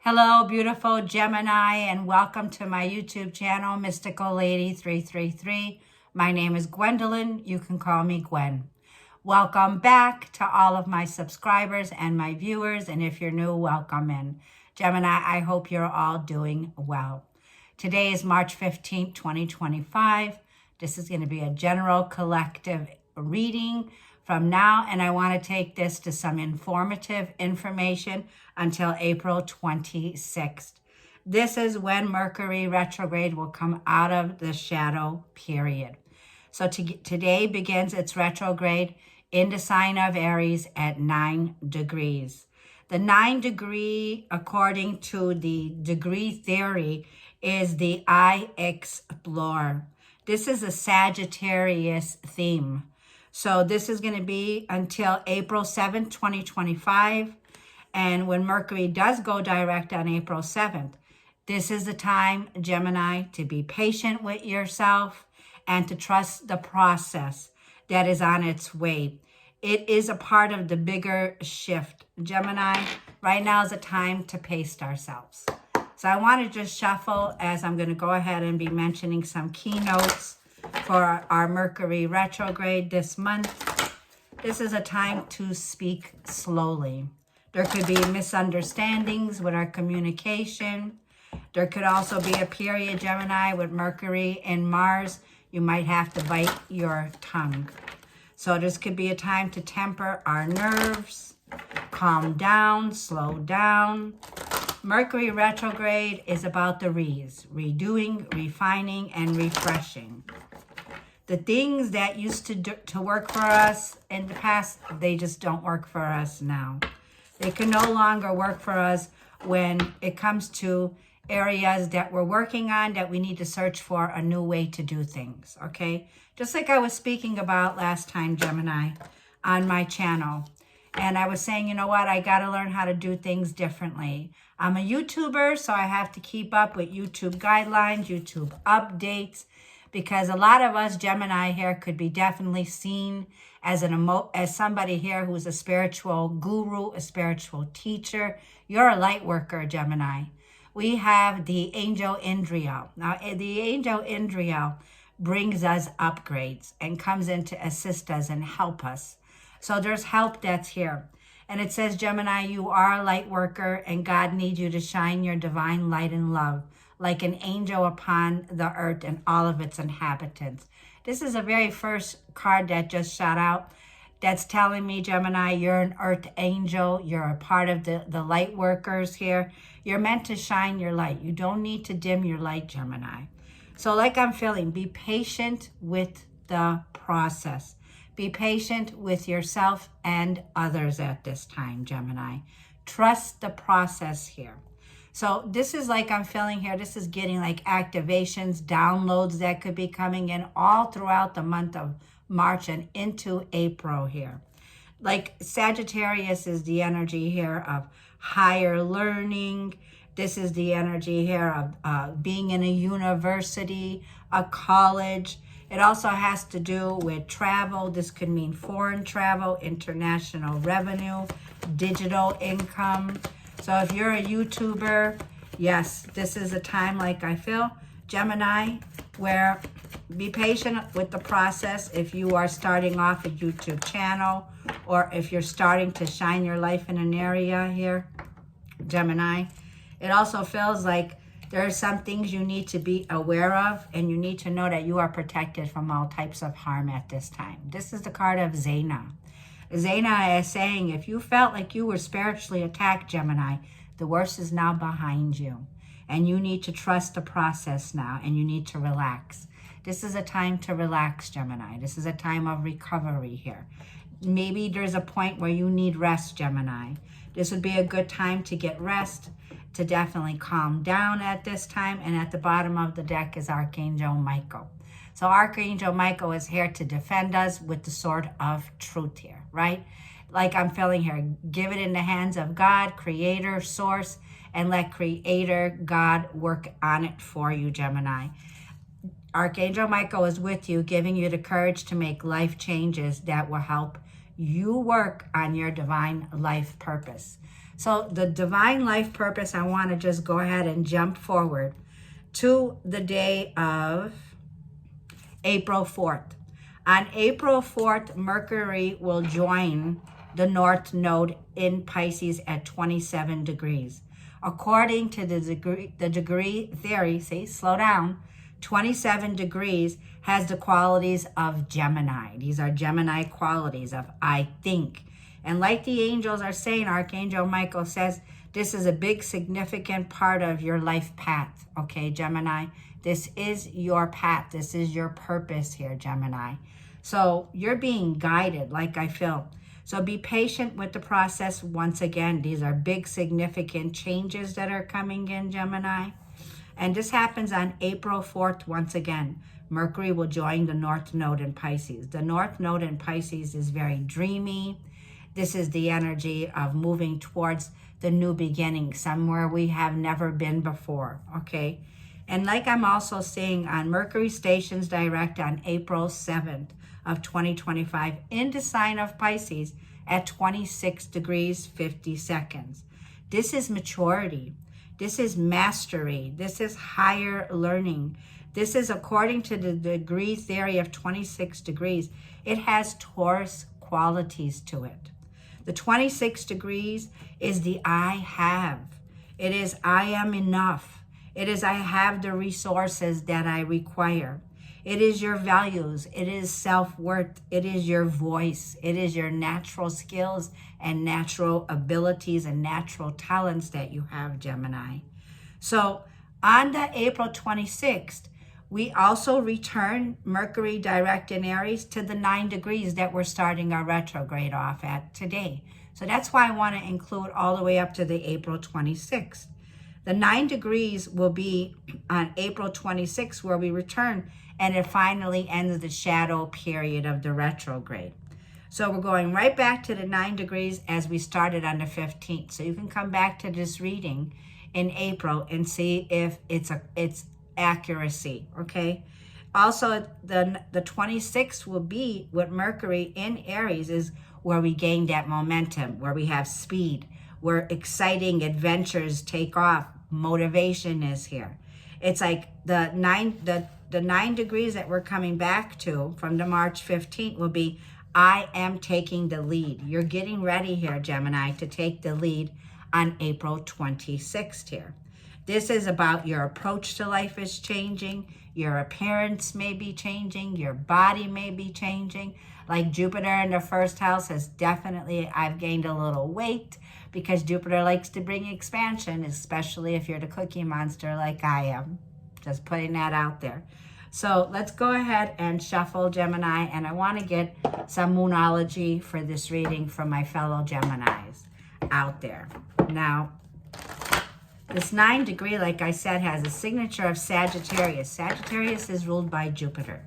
Hello, beautiful Gemini, and welcome to my YouTube channel, Mystical Lady 333. My name is Gwendolyn. You can call me Gwen. Welcome back to all of my subscribers and my viewers, and if you're new, welcome in. Gemini, I hope you're all doing well. Today is March 15th, 2025. This is going to be a general collective reading from now, and I want to take this to some informative information until April 26th. This is when Mercury Retrograde will come out of the shadow period. So today begins its retrograde in the sign of Aries at 9 degrees. The 9 degree, according to the degree theory, is the I Explore. This is a Sagittarius theme. So this is going to be until April 7th, 2025. And when Mercury does go direct on April 7th, this is the time, Gemini, to be patient with yourself and to trust the process that is on its way. It is a part of the bigger shift. Gemini, right now is a time to pace ourselves. So I want to just shuffle as I'm going to go ahead and be mentioning some keynotes for our Mercury retrograde this month. This is a time to speak slowly. There could be misunderstandings with our communication. There could also be a period, Gemini, with Mercury and Mars. You might have to bite your tongue. So this could be a time to temper our nerves, calm down, slow down. Mercury retrograde is about the redoing, refining, and refreshing. The things that used to work for us in the past, they just don't work for us now. They can no longer work for us when it comes to areas that we're working on that we need to search for a new way to do things, okay? Just like I was speaking about last time, Gemini, on my channel. And I was saying, you know what? I got to learn how to do things differently. I'm a YouTuber, so I have to keep up with YouTube guidelines, YouTube updates, because a lot of us Gemini here could be definitely seen as somebody here who's a spiritual guru, a spiritual teacher. You're a light worker, Gemini. We have the angel Indriel. Now, the angel Indriel brings us upgrades and comes in to assist us and help us. So there's help that's here. And it says, Gemini, you are a light worker and God needs you to shine your divine light and love like an angel upon the earth and all of its inhabitants. This is the very first card that just shot out that's telling me, Gemini, you're an earth angel. You're a part of the light workers here. You're meant to shine your light. You don't need to dim your light, Gemini. So like I'm feeling, be patient with the process. Be patient with yourself and others at this time, Gemini. Trust the process here. So this is like I'm feeling here, this is getting like activations, downloads that could be coming in all throughout the month of March and into April here. Like Sagittarius is the energy here of higher learning. This is the energy here of being in a university, a college. It also has to do with travel. This could mean foreign travel, international revenue, digital income. So if you're a YouTuber, yes, this is a time like I feel, Gemini, where be patient with the process if you are starting off a YouTube channel or if you're starting to shine your life in an area here, Gemini. It also feels like there are some things you need to be aware of and you need to know that you are protected from all types of harm at this time. This is the card of Zena. Zena is saying, if you felt like you were spiritually attacked, Gemini, the worst is now behind you. And you need to trust the process now, and you need to relax. This is a time to relax, Gemini. This is a time of recovery here. Maybe there's a point where you need rest, Gemini. This would be a good time to get rest, to definitely calm down at this time. And at the bottom of the deck is Archangel Michael. So Archangel Michael is here to defend us with the sword of truth here, right? Like I'm feeling here, give it in the hands of God, creator, source, and let creator God work on it for you, Gemini. Archangel Michael is with you, giving you the courage to make life changes that will help you work on your divine life purpose. So the divine life purpose, I want to just go ahead and jump forward to the day of April 4th. On April 4th, Mercury will join the North Node in Pisces at 27 degrees. According to the degree theory, see, slow down, 27 degrees has the qualities of Gemini. These are Gemini qualities of I think. And like the angels are saying, Archangel Michael says, this is a big significant part of your life path, okay, Gemini? This is your path. This is your purpose here, Gemini. So you're being guided, like I feel. So be patient with the process. Once again, these are big significant changes that are coming in, Gemini. And this happens on April 4th once again. Mercury will join the North Node in Pisces. The North Node in Pisces is very dreamy. This is the energy of moving towards the new beginning, somewhere we have never been before, okay? And like I'm also seeing on Mercury stations direct on April 7th of 2025 in the sign of Pisces at 26 degrees 50 seconds. This is maturity. This is mastery. This is higher learning. This is according to the degree theory of 26 degrees. It has Taurus qualities to it. The 26 degrees is the I have. It is I am enough. It is I have the resources that I require. It is your values. It is self-worth. It is your voice. It is your natural skills and natural abilities and natural talents that you have, Gemini. So on the April 26th, we also return Mercury direct in Aries to the 9 degrees that we're starting our retrograde off at today. So that's why I want to include all the way up to the April 26th. The 9 degrees will be on April 26th where we return, and it finally ends the shadow period of the retrograde. So we're going right back to the 9 degrees as we started on the 15th. So you can come back to this reading in April and see if it's accuracy, okay? Also, the 26th will be with Mercury in Aries is where we gain that momentum, where we have speed, where exciting adventures take off, motivation is here. It's like the 9 degrees that we're coming back to from the March 15th will be I am taking the lead. You're getting ready here, Gemini, to take the lead on April 26th here. This is about your approach to life is changing. Your appearance may be changing. Your body may be changing. Like Jupiter in the first house has definitely, I've gained a little weight because Jupiter likes to bring expansion, especially if you're the cookie monster like I am. Just putting that out there. So let's go ahead and shuffle, Gemini. And I want to get some moonology for this reading from my fellow Geminis out there. Now, this 9 degree, like I said, has a signature of Sagittarius. Sagittarius is ruled by Jupiter.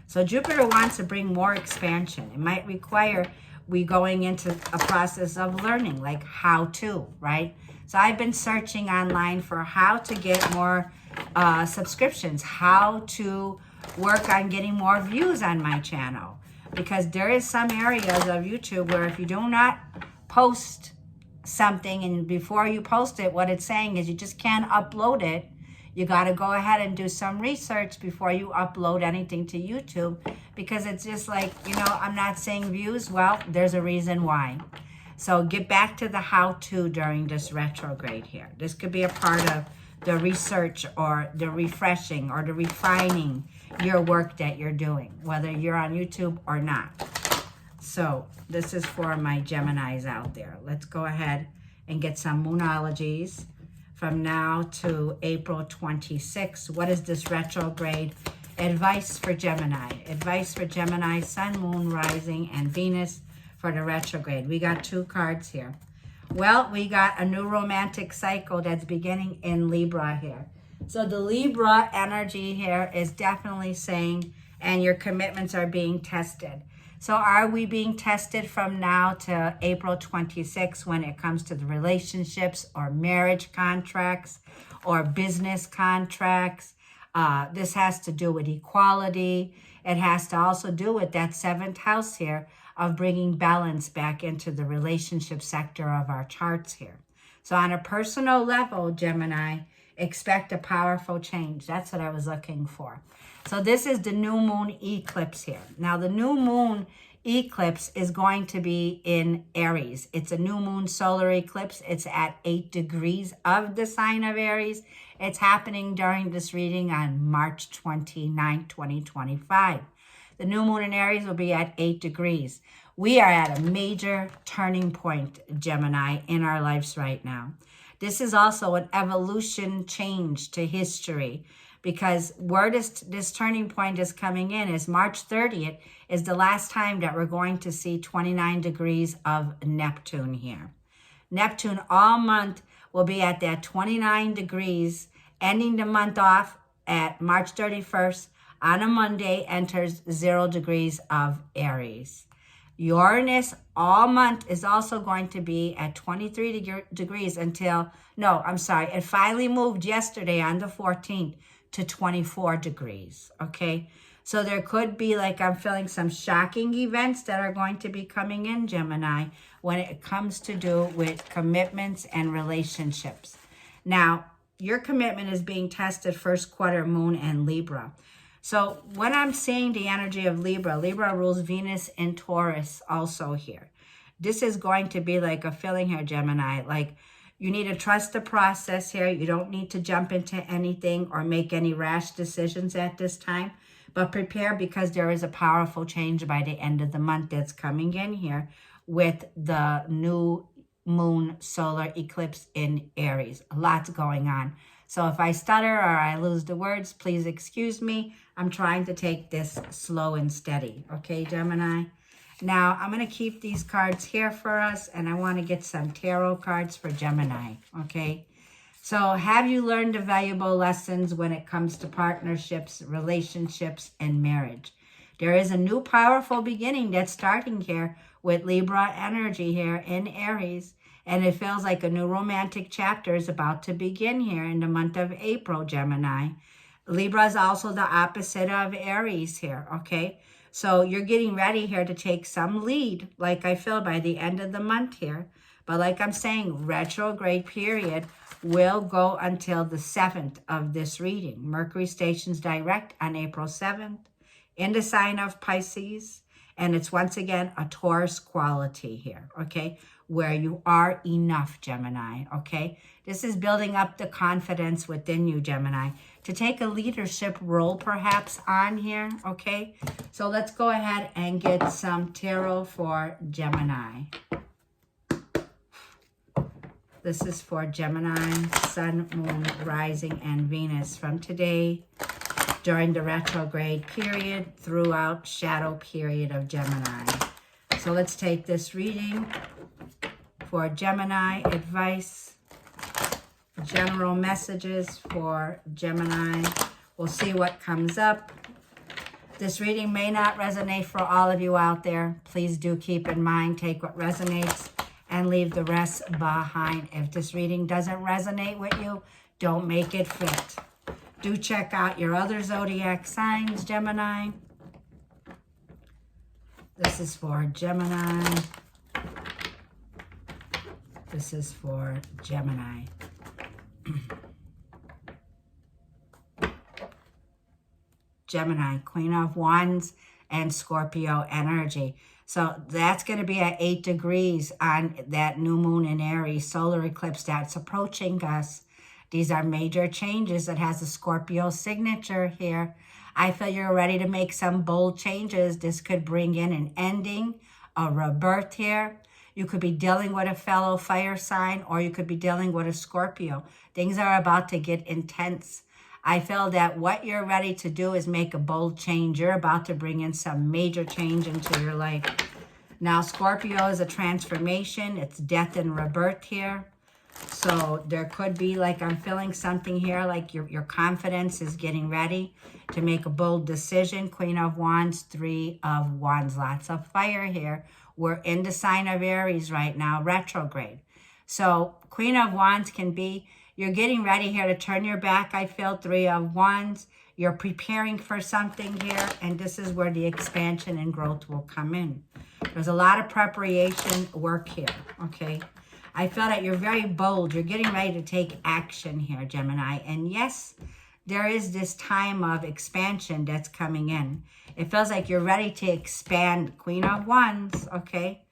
So Jupiter wants to bring more expansion. It might require we going into a process of learning, like how to, right? So I've been searching online for how to get more subscriptions, how to work on getting more views on my channel. Because there is some areas of YouTube where if you do not post something and before you post it, what it's saying is you just can't upload it. You got to go ahead and do some research before you upload anything to YouTube, because it's just like, you know, I'm not saying views. Well, there's a reason why. So get back to the how-to during this retrograde here. This could be a part of the research or the refreshing or the refining your work that you're doing, whether you're on YouTube or not. So this is for my Geminis out there. Let's go ahead and get some moonologies from now to April 26th. What is this retrograde? Advice for Gemini. Advice for Gemini, Sun, Moon, Rising, and Venus for the retrograde. We got 2 cards here. Well, we got a new romantic cycle that's beginning in Libra here. So the Libra energy here is definitely saying, and your commitments are being tested. So are we being tested from now to April 26th when it comes to the relationships or marriage contracts or business contracts? This has to do with equality. It has to also do with that 7th house here of bringing balance back into the relationship sector of our charts here. So on a personal level, Gemini, expect a powerful change. That's what I was looking for. So this is the new moon eclipse here. Now the new moon eclipse is going to be in Aries. It's a new moon solar eclipse. It's at 8 degrees of the sign of Aries. It's happening during this reading on March 29, 2025. The new moon in Aries will be at 8 degrees. We are at a major turning point, Gemini, in our lives right now. This is also an evolution change to history, because where this turning point is coming in is March 30th is the last time that we're going to see 29 degrees of Neptune here. Neptune all month will be at that 29 degrees, ending the month off at March 31st. On a Monday, enters 0 degrees of Aries. Uranus all month is also going to be at 23 degrees until, no, I'm sorry, it finally moved yesterday on the 14th to 24 degrees, okay? So there could be, like, I'm feeling some shocking events that are going to be coming in, Gemini, when it comes to do with commitments and relationships. Now, your commitment is being tested first quarter moon and Libra. So when I'm seeing the energy of Libra, Libra rules Venus and Taurus also here. This is going to be like a feeling here, Gemini. Like, you need to trust the process here. You don't need to jump into anything or make any rash decisions at this time. But prepare, because there is a powerful change by the end of the month that's coming in here with the new moon solar eclipse in Aries. Lots going on. So if I stutter or I lose the words, please excuse me. I'm trying to take this slow and steady. Okay, Gemini? Now, I'm going to keep these cards here for us, and I want to get some tarot cards for Gemini. Okay? So have you learned the valuable lessons when it comes to partnerships, relationships, and marriage? There is a new powerful beginning that's starting here with Libra energy here in Aries. And it feels like a new romantic chapter is about to begin here in the month of April, Gemini. Libra is also the opposite of Aries here, okay? So you're getting ready here to take some lead, like I feel, by the end of the month here. But like I'm saying, retrograde period will go until the 7th of this reading. Mercury stations direct on April 7th in the sign of Pisces. And it's once again a Taurus quality here, okay? Where you are enough, Gemini, okay? This is building up the confidence within you, Gemini, to take a leadership role perhaps on here, okay? So let's go ahead and get some tarot for Gemini. This is for Gemini, Sun, Moon, Rising, and Venus from today during the retrograde period throughout shadow period of Gemini. So let's take this reading for Gemini, advice, general messages for Gemini. We'll see what comes up. This reading may not resonate for all of you out there. Please do keep in mind, take what resonates and leave the rest behind. If this reading doesn't resonate with you, don't make it fit. Do check out your other zodiac signs, Gemini. This is for Gemini. This is for Gemini. Gemini, Queen of Wands and Scorpio energy. So that's going to be at 8 degrees on that new moon in Aries solar eclipse that's approaching us. These are major changes. It has a Scorpio signature here. I feel you're ready to make some bold changes. This could bring in an ending, a rebirth here. You could be dealing with a fellow fire sign, or you could be dealing with a Scorpio. Things are about to get intense. I feel that what you're ready to do is make a bold change. You're about to bring in some major change into your life. Now, Scorpio is a transformation. It's death and rebirth here. So there could be, like, I'm feeling something here, like your confidence is getting ready to make a bold decision. Queen of Wands, 3 of Wands, lots of fire here. We're in the sign of Aries right now, retrograde. So Queen of Wands can be, you're getting ready here to turn your back, I feel, 3 of Wands. You're preparing for something here, and this is where the expansion and growth will come in. There's a lot of preparation work here, okay? I feel that you're very bold. You're getting ready to take action here, Gemini. And yes, there is this time of expansion that's coming in. It feels like you're ready to expand. Queen of Wands, okay?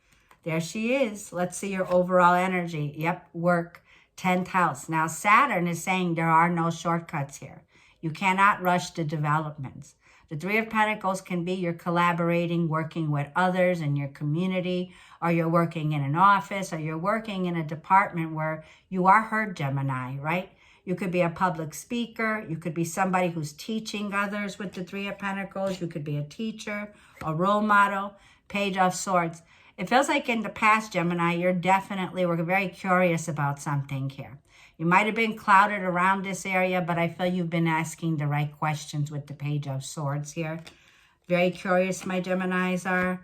There she is. Let's see your overall energy. Yep, work, 10th house. Now, Saturn is saying there are no shortcuts here. You cannot rush the developments. The Three of Pentacles can be you're collaborating, working with others in your community, or you're working in an office, or you're working in a department where you are heard, Gemini, right? You could be a public speaker. You could be somebody who's teaching others with the Three of Pentacles. You could be a teacher, a role model, Page of Swords. It feels like in the past, Gemini, we're very curious about something here. You might have been clouded around this area, but I feel you've been asking the right questions with the Page of Swords here. Very curious, my Geminis are.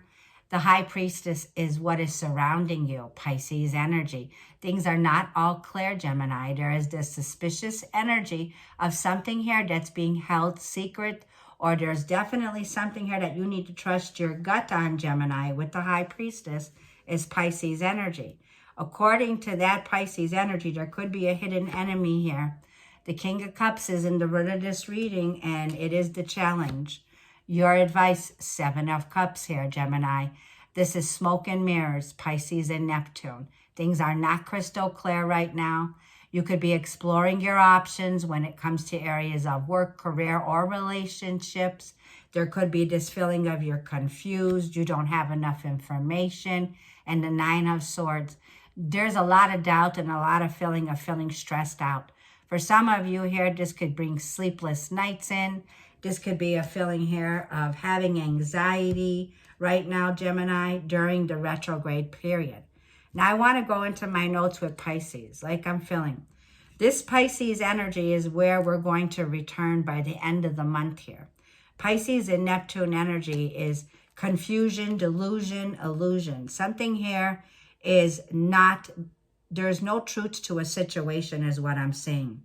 The High Priestess is what is surrounding you, Pisces energy. Things are not all clear, Gemini. There is this suspicious energy of something here that's being held secret, or there's definitely something here that you need to trust your gut on, Gemini, with the High Priestess is Pisces energy. According to that Pisces energy, there could be a hidden enemy here. The King of Cups is in the root of this reading, and it is the challenge. Your advice, Seven of Cups here, Gemini. This is smoke and mirrors, Pisces and Neptune. Things are not crystal clear right now. You could be exploring your options when it comes to areas of work, career, or relationships. There could be this feeling of you're confused, you don't have enough information, and the Nine of Swords. There's a lot of doubt and a lot of feeling stressed out. For some of you here, this could bring sleepless nights in. This could be a feeling here of having anxiety right now, Gemini, during the retrograde period. Now, I want to go into my notes with Pisces, like I'm feeling. This Pisces energy is where we're going to return by the end of the month here. Pisces and Neptune energy is confusion, delusion, illusion. Something here is not, there's no truth to a situation is what I'm saying.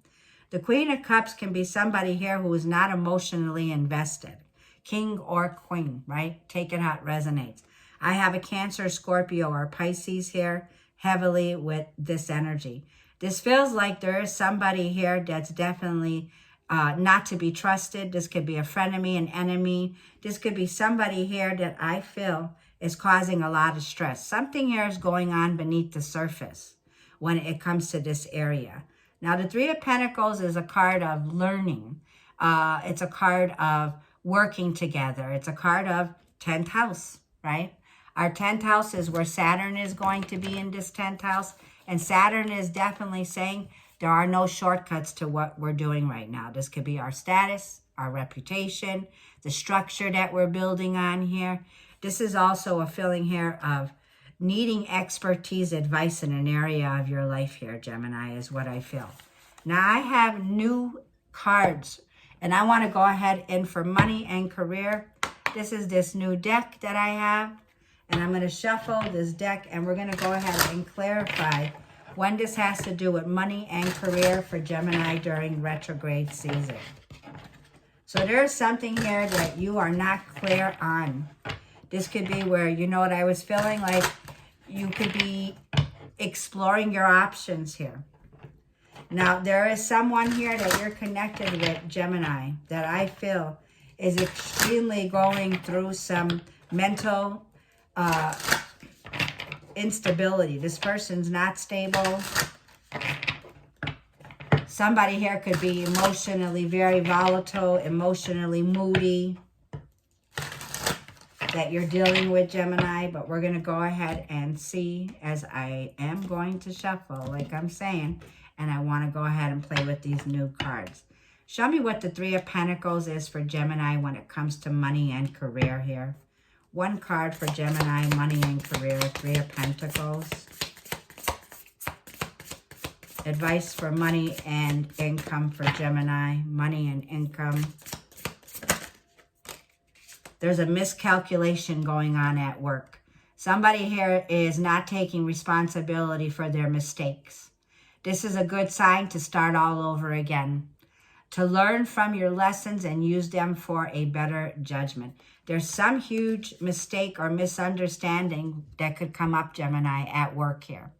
The Queen of Cups can be somebody here who is not emotionally invested. King or Queen, right? Take it how it resonates. I have a Cancer, Scorpio, or Pisces here heavily with this energy. This feels like there is somebody here that's definitely not to be trusted. This could be a frenemy, an enemy. This could be somebody here that I feel is causing a lot of stress. Something here is going on beneath the surface when it comes to this area. Now, the Three of Pentacles is a card of learning. It's a card of working together. It's a card of 10th house, right? Our 10th house is where Saturn is going to be in this 10th house. And Saturn is definitely saying there are no shortcuts to what we're doing right now. This could be our status, our reputation, the structure that we're building on here. This is also a feeling here of needing expertise, advice in an area of your life here, Gemini, is what I feel. Now, I have new cards, and I want to go ahead and for money and career. This is this new deck that I have, and I'm going to shuffle this deck, and we're going to go ahead and clarify when this has to do with money and career for Gemini during retrograde season. So there's something here that you are not clear on. This could be where, you know what I was feeling like, you could be exploring your options here. Now, there is someone here that you're connected with, Gemini, that I feel is extremely going through some mental instability. This person's not stable. Somebody here could be emotionally very volatile, emotionally moody, that you're dealing with, Gemini, but we're going to go ahead and see as I am going to shuffle, like I'm saying, and I want to go ahead and play with these new cards. Show me what the Three of Pentacles is for Gemini when it comes to money and career here. One card for Gemini, money and career, Three of Pentacles. Advice for money and income for Gemini, money and income. There's a miscalculation going on at work. Somebody here is not taking responsibility for their mistakes. This is a good sign to start all over again, to learn from your lessons and use them for a better judgment. There's some huge mistake or misunderstanding that could come up, Gemini, at work here.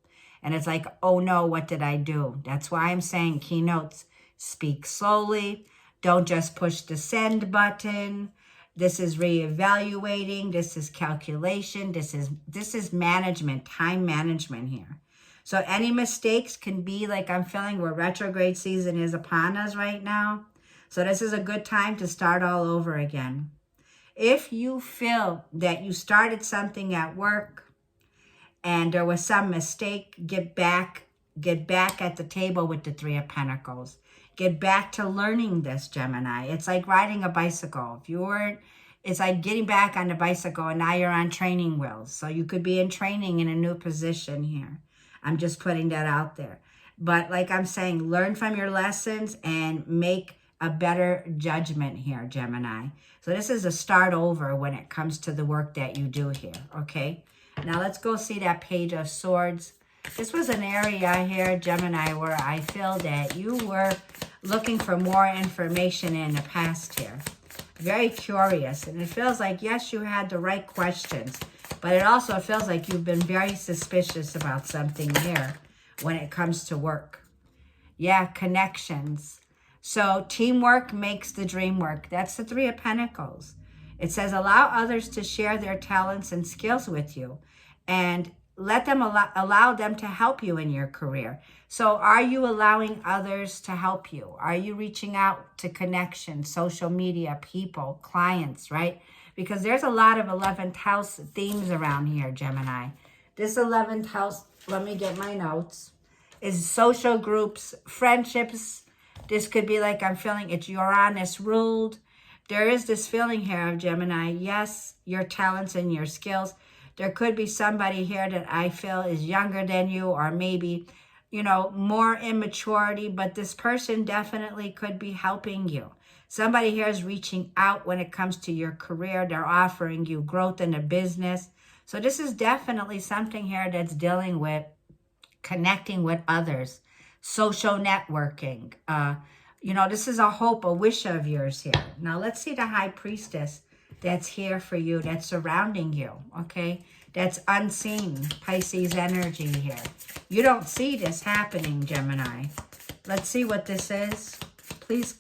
And it's like, oh no, what did I do? That's why I'm saying keynotes, speak slowly. Don't just push the send button. This is reevaluating. This is calculation. This is management, time management here. So any mistakes can be like I'm feeling where retrograde season is upon us right now. So this is a good time to start all over again. If you feel that you started something at work and there was some mistake, get back at the table with the Three of Pentacles. Get back to learning this, Gemini. It's like riding a bicycle. If you weren't, it's like getting back on the bicycle and now you're on training wheels. So you could be in training in a new position here. I'm just putting that out there. But like I'm saying, learn from your lessons and make a better judgment here, Gemini. So this is a start over when it comes to the work that you do here, okay? Now let's go see that Page of Swords. This was an area here, Gemini, where I feel that you were looking for more information in the past here. Very curious. And it feels like, yes, you had the right questions, but it also feels like you've been very suspicious about something here when it comes to work. Yeah, connections. So teamwork makes the dream work. That's the Three of Pentacles. It says allow others to share their talents and skills with you and let them allow them to help you in your career. So are you allowing others to help you? Are you reaching out to connections, social media, people, clients, right? Because there's a lot of 11th house themes around here, Gemini. This 11th house, let me get my notes, is social groups, friendships. This could be like I'm feeling it's Uranus ruled. There is this feeling here of Gemini, yes, your talents and your skills. There could be somebody here that I feel is younger than you or maybe, you know, more immaturity, but this person definitely could be helping you. Somebody here is reaching out when it comes to your career. They're offering you growth in the business. So this is definitely something here that's dealing with connecting with others, social networking. You know, this is a hope, a wish of yours here. Now let's see the High Priestess that's here for you, that's surrounding you, okay? That's unseen, Pisces energy here. You don't see this happening, Gemini. Let's see what this is. Please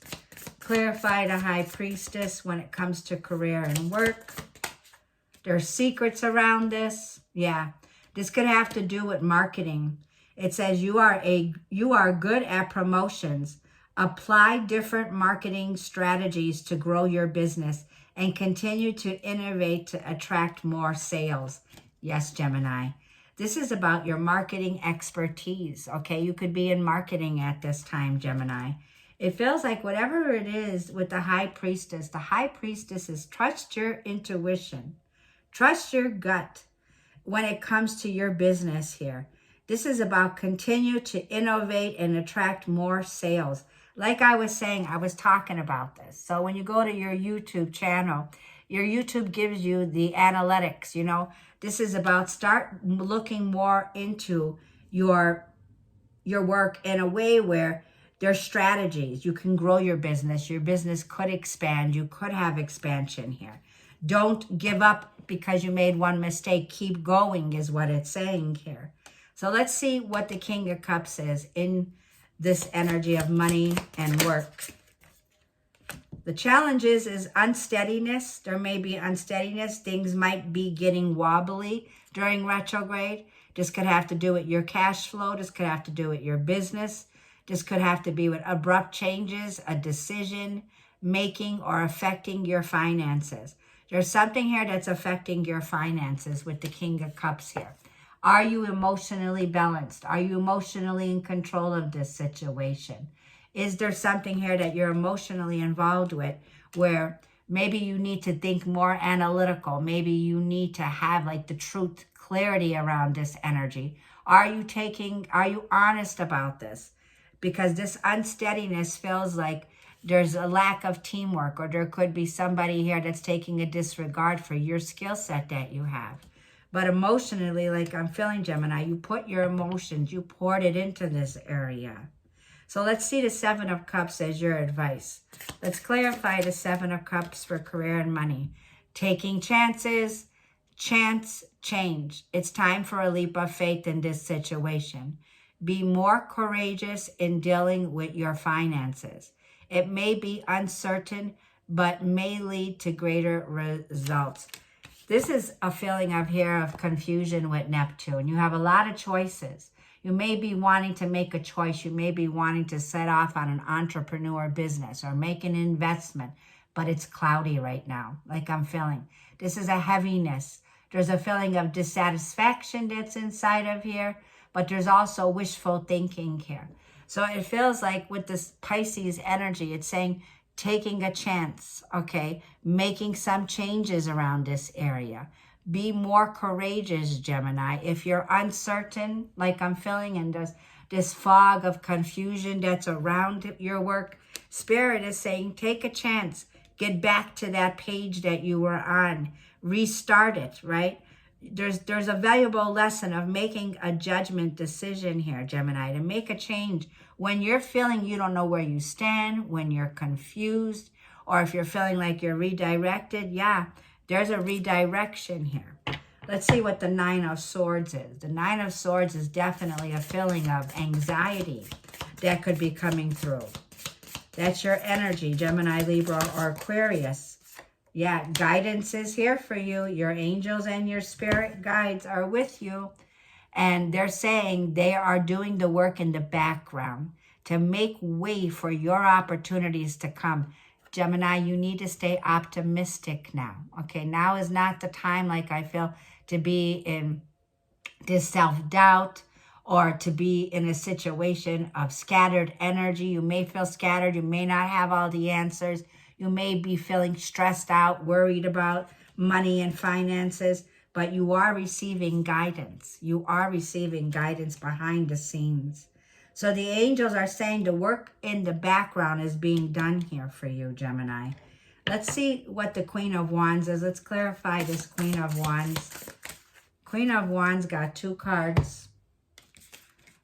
clarify the High Priestess when it comes to career and work. There's secrets around this. Yeah, this could have to do with marketing. It says you are good at promotions. Apply different marketing strategies to grow your business and continue to innovate to attract more sales. Yes, Gemini. This is about your marketing expertise, okay? You could be in marketing at this time, Gemini. It feels like whatever it is with the High Priestess is trust your intuition. Trust your gut when it comes to your business here. This is about continue to innovate and attract more sales. Like I was saying, I was talking about this. So when you go to your YouTube channel, your YouTube gives you the analytics, you know. This is about start looking more into your work in a way where there's strategies. You can grow your business. Your business could expand. You could have expansion here. Don't give up because you made one mistake. Keep going is what it's saying here. So let's see what the King of Cups is in this energy of money and work. The challenge is unsteadiness. There may be unsteadiness. Things might be getting wobbly during retrograde. This could have to do with your cash flow. This could have to do with your business. This could have to be with abrupt changes, a decision making or affecting your finances. There's something here that's affecting your finances with the King of Cups here. Are you emotionally balanced? Are you emotionally in control of this situation? Is there something here that you're emotionally involved with where maybe you need to think more analytical? Maybe you need to have like the truth, clarity around this energy. Are you honest about this? Because this unsteadiness feels like there's a lack of teamwork, or there could be somebody here that's taking a disregard for your skill set that you have. But emotionally, like I'm feeling, Gemini, you put your emotions, you poured it into this area. So let's see the Seven of Cups as your advice. Let's clarify the Seven of Cups for career and money. Taking chances, Chance change. It's time for a leap of faith in this situation. Be more courageous in dealing with your finances. It may be uncertain, but may lead to greater results. This is a feeling of confusion with Neptune. You have a lot of choices. You may be wanting to make a choice. You may be wanting to set off on an entrepreneur business or make an investment, but it's cloudy right now, like I'm feeling. This is a heaviness. There's a feeling of dissatisfaction that's inside of here, but there's also wishful thinking here. So it feels like with this Pisces energy, it's saying taking a chance, okay? Making some changes around this area. Be more courageous, Gemini. If you're uncertain, like I'm feeling, and this fog of confusion that's around your work, Spirit is saying take a chance. Get back to that page that you were on. Restart it, right? There's a valuable lesson of making a judgment decision here, Gemini, to make a change when you're feeling you don't know where you stand, when you're confused, or if you're feeling like you're redirected. Yeah, there's a redirection here. Let's see what the Nine of Swords is. The Nine of Swords is definitely a feeling of anxiety that could be coming through. That's your energy, Gemini, Libra, or Aquarius. Yeah, guidance is here for you. Your angels and your spirit guides are with you. And they're saying they are doing the work in the background to make way for your opportunities to come. Gemini, you need to stay optimistic now. Okay, now is not the time, like I feel, to be in this self-doubt or to be in a situation of scattered energy. You may feel scattered. You may not have all the answers. You may be feeling stressed out, worried about money and finances, but you are receiving guidance. You are receiving guidance behind the scenes. So the angels are saying the work in the background is being done here for you, Gemini. Let's see what the Queen of Wands is. Let's clarify this Queen of Wands. Queen of Wands got 2 cards,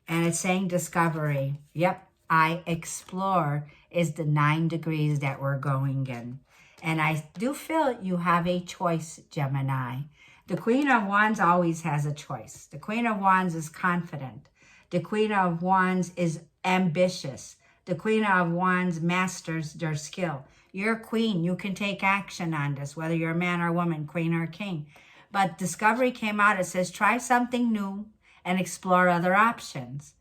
and it's saying discovery. Yep, I explore is the 9 degrees that we're going in. And I do feel you have a choice, Gemini. The Queen of Wands always has a choice. The Queen of Wands is confident. The Queen of Wands is ambitious. The Queen of Wands masters their skill. You're a queen. You can take action on this, whether you're a man or woman, queen or king. But discovery came out. It says try something new and explore other options.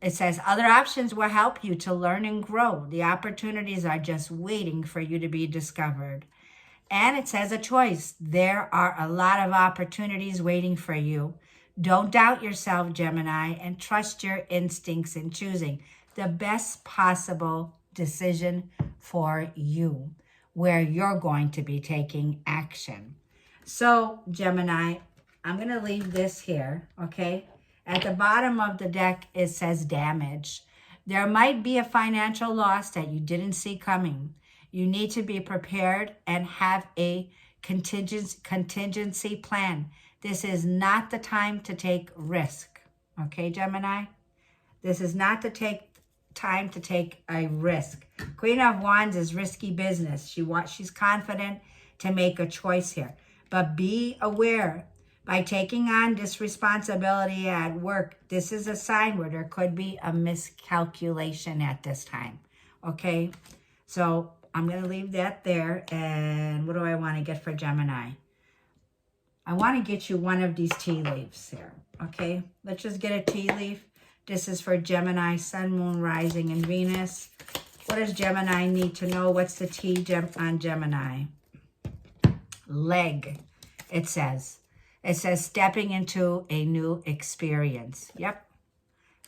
It says other options will help you to learn and grow. The opportunities are just waiting for you to be discovered. And it says a choice. There are a lot of opportunities waiting for you. Don't doubt yourself, Gemini, and trust your instincts in choosing the best possible decision for you, where you're going to be taking action. So, Gemini, I'm going to leave this here, okay? At the bottom of the deck, it says damage. There might be a financial loss that you didn't see coming. You need to be prepared and have a contingency plan. This is not the time to take risk. Okay, Gemini? This is not the time to take a risk. Queen of Wands is risky business. She's confident to make a choice here. But be aware, by taking on this responsibility at work, this is a sign where there could be a miscalculation at this time. Okay? So I'm going to leave that there. And what do I want to get for Gemini? I want to get you one of these tea leaves here. Okay? Let's just get a tea leaf. This is for Gemini, Sun, Moon, Rising, and Venus. What does Gemini need to know? What's the tea on Gemini? Leg, it says. It says stepping into a new experience. Yep.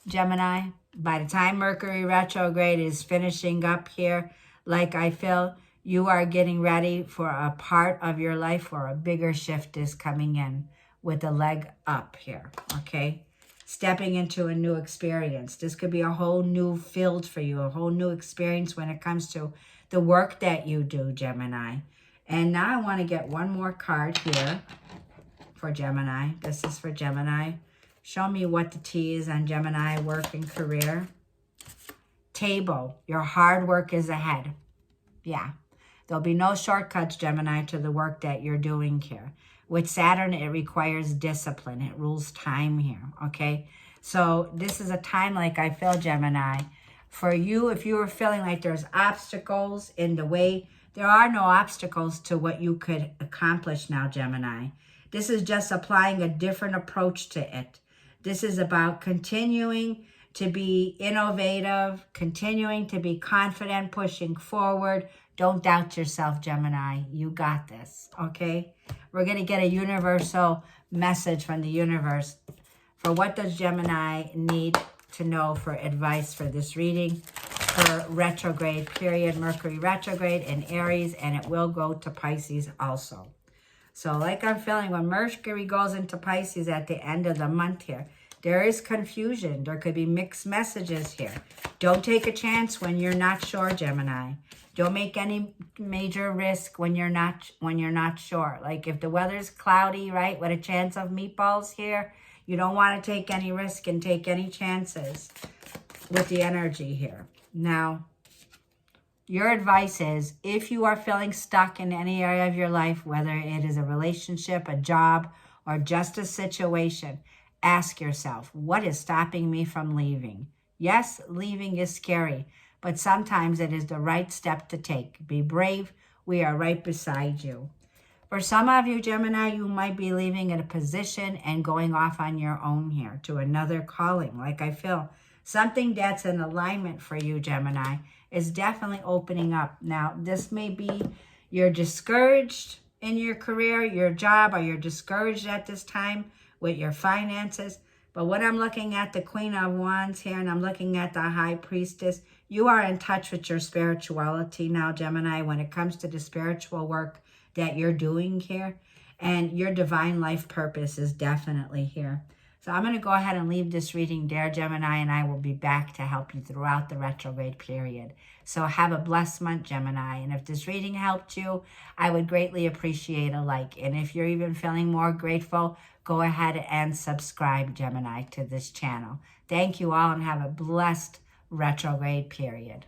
Gemini, by the time Mercury Retrograde is finishing up here, like I feel, you are getting ready for a part of your life where a bigger shift is coming in with the leg up here, okay? Stepping into a new experience. This could be a whole new field for you, a whole new experience when it comes to the work that you do, Gemini. And now I want to get one more card here for Gemini. This is for Gemini. Show me what the T is on Gemini, work and career. Table. Your hard work is ahead. Yeah. There'll be no shortcuts, Gemini, to the work that you're doing here. With Saturn, it requires discipline. It rules time here, okay? So this is a time, like I feel, Gemini, for you, if you were feeling like there's obstacles in the way, there are no obstacles to what you could accomplish now, Gemini. This is just applying a different approach to it. This is about continuing to be innovative, continuing to be confident, pushing forward. Don't doubt yourself, Gemini. You got this, okay? We're going to get a universal message from the universe. For what does Gemini need to know for advice for this reading? For retrograde period, Mercury retrograde in Aries, and it will go to Pisces also. So like I'm feeling, when Mercury goes into Pisces at the end of the month here, there is confusion. There could be mixed messages here. Don't take a chance when you're not sure, Gemini. Don't make any major risk when you're not sure. Like if the weather's cloudy, right, with a chance of meatballs here, you don't want to take any risk and take any chances with the energy here. Now, your advice is, if you are feeling stuck in any area of your life, whether it is a relationship, a job, or just a situation, ask yourself, what is stopping me from leaving? Yes, leaving is scary, but sometimes it is the right step to take. Be brave. We are right beside you. For some of you, Gemini, you might be leaving at a position and going off on your own here to another calling. Like I feel something that's in alignment for you, Gemini, is definitely opening up. Now, this may be you're discouraged in your career, your job, or you're discouraged at this time with your finances. But when I'm looking at the Queen of Wands here and I'm looking at the High Priestess, you are in touch with your spirituality now, Gemini, when it comes to the spiritual work that you're doing here. And your divine life purpose is definitely here. So I'm going to go ahead and leave this reading there, Gemini, and I will be back to help you throughout the retrograde period. So have a blessed month, Gemini. And if this reading helped you, I would greatly appreciate a like. And if you're even feeling more grateful, go ahead and subscribe, Gemini, to this channel. Thank you all and have a blessed retrograde period.